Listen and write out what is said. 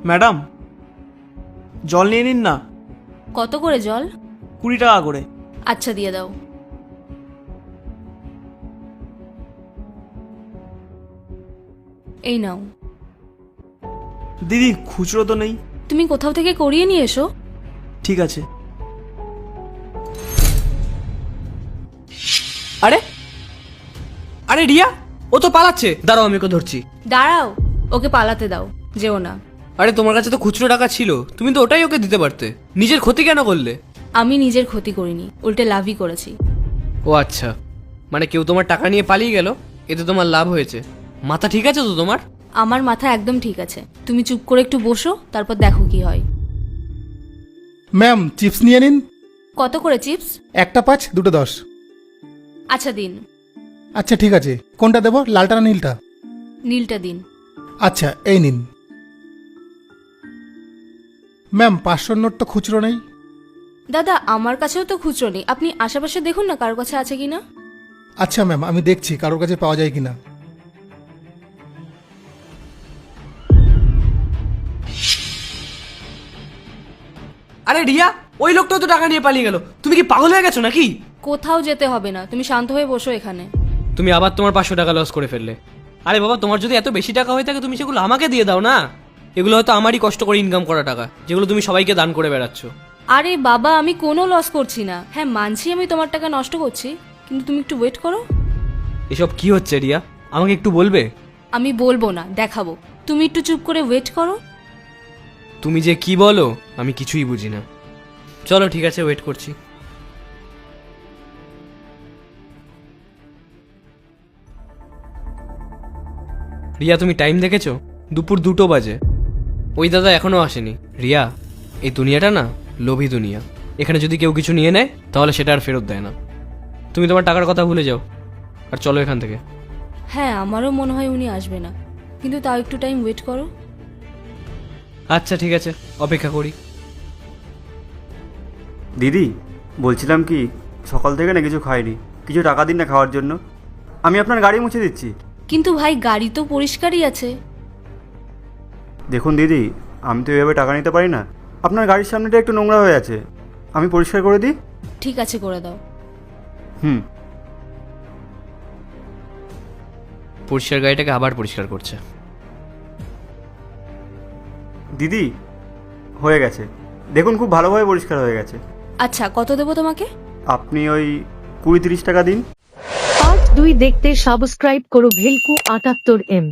Madam, জল নিয়ে নিন না। কত করে জল? 20 টাকা করে। আচ্ছা দিয়ে দাও। এই নাও। দিদি, খুচরো তো নেই। তুমি কোথাও থেকে করিয়ে নিয়ে এসো। ঠিক আছে। আরে আরে রিয়া, ও তো পালাচ্ছে। দাঁড়াও, আমি ওকে ধরছি। দাঁড়াও, ওকে পালাতে দাও, যেও না। আরে তোমার কাছে তো খুচরো টাকা ছিল, তুমি তো ওটাই ওকে দিতে পারতে। নিজের ক্ষতি কেন করলে? আমি নিজের ক্ষতি করিনি, উল্টে লাভই করেছি। ও আচ্ছা, মানে কেউ তোমার টাকা নিয়ে পালিয়ে গেল, এতে তোমার লাভ হয়েছে। মাথা ঠিক আছে তো তোমার? আমার মাথা একদম ঠিক আছে। তুমি চুপ করে একটু বসো, তারপর দেখো কি হয়। ম্যাম, চিপস নিয়ে নিন। কত করে চিপস? একটা 5, দুটো 10। আচ্ছা দিন। আচ্ছা ঠিক আছে, কোনটা দেবো, লালটা না নীলটা? নীলটা দিন। আচ্ছা এই নিন। ম্যাম, 500 নোট তো খুচরো নেই। দাদা, আমার কাছেও তো খুচরো নেই, আপনি আশেপাশে দেখুন না কারোর কাছে আছে কিনা। আচ্ছা ম্যাম, আমি দেখছি কারোর কাছে পাওয়া যায় কিনা। আরে রিয়া, ওই লোকটাও তো টাকা নিয়ে পালিয়ে গেল। তুমি কি পাগল হয়ে গেছো নাকি? কোথাও যেতে হবে না, তুমি শান্ত হয়ে বসো এখানে। তুমি আবার তোমার 500 টাকা লস করে ফেললে। আরে বাবা, তোমার যদি এত বেশি টাকা হয়ে থাকে তুমি সেগুলো আমাকে দিয়ে দাও না। এগুলো হয়তো আমারই কষ্ট করে ইনকাম করা টাকা, যেগুলো তুমি সবাইকে দান করে বেড়াচ্ছ। আরে বাবা, আমি কোনো লস করছি না। হ্যাঁ মানছি আমি তোমার টাকা নষ্ট করছি, কিন্তু তুমি একটু ওয়েট করো। এসব কি হচ্ছে রিয়া, আমাকে একটু বলবে? আমি বলবো না, দেখাবো। তুমি একটু চুপ করে ওয়েট করো। তুমি যে কি বলো আমি কিছুই বুঝি না। চলো ঠিক আছে, ওয়েট করছি। রিয়া, তুমি টাইম দেখেছো? দুপুর 2টো বাজে। ওই দাদা এখনো আসেনি। রিয়া, এই দুনিয়াটা না লোভী দুনিয়া। এখানে যদি কেউ কিছু নিয়ে নেয় তাহলে সেটা আর ফেরত দেয় না। তুমি তোমার টাকার কথা ভুলে যাও আর চলো এখান থেকে। হ্যাঁ, আমারও মনে হয় উনি আসবে না, কিন্তু তাও একটু টাইম ওয়েট করো। আচ্ছা ঠিক আছে, অপেক্ষা করি। দিদি, বলছিলাম কি, সকাল থেকে না কিছু খাইনি, কিছু টাকা দিন না খাওয়ার জন্য। আমি আপনার গাড়ি মুছে দিচ্ছি। কিন্তু ভাই, গাড়ি তো পরিষ্কারই আছে। দেখুন দিদি, আমি তো এভাবে টাকা নিতে পারি না। আপনার গাড়ির সামনেটা একটু নোংরা হয়ে আছে, আমি পরিষ্কার করে দিই। ঠিক আছে, করে দাও। পরিষ্কার গাড়িটাকে আবার পরিষ্কার করছে। দিদি, হয়ে গেছে, দেখুন খুব ভালোভাবে পরিষ্কার হয়ে গেছে। আচ্ছা, কত দেবো তোমাকে? আপনি ওই 20-30 টাকা দিন। পার্ট 2 দেখতে সাবস্ক্রাইব করো ভেলকু 78M।